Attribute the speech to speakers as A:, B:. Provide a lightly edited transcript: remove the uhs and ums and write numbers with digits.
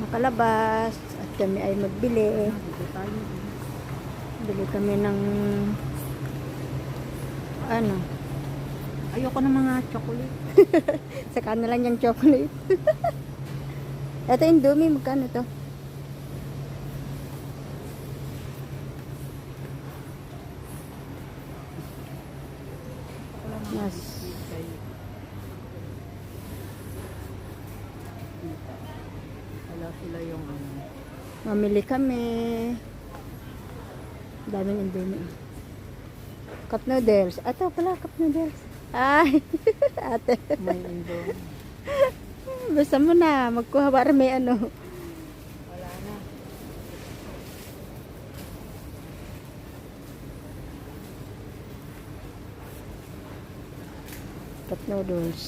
A: makalabas at kami ay magbili.
B: Dito tayo.
A: Bili kami ng ano,
B: Ayoko ng mga chocolate.
A: saka na lang yung chocolate. Ito Indomie, magkano to? Yes.
B: Wala sila yung ano.
A: Mamili kami. Daming Indomie. Cup noodles. Ito pala, cup noodles. Ay, ate.
B: May indo.
A: Basta mo na, magkuha para may ano.
B: Wala na.
A: Cup noodles.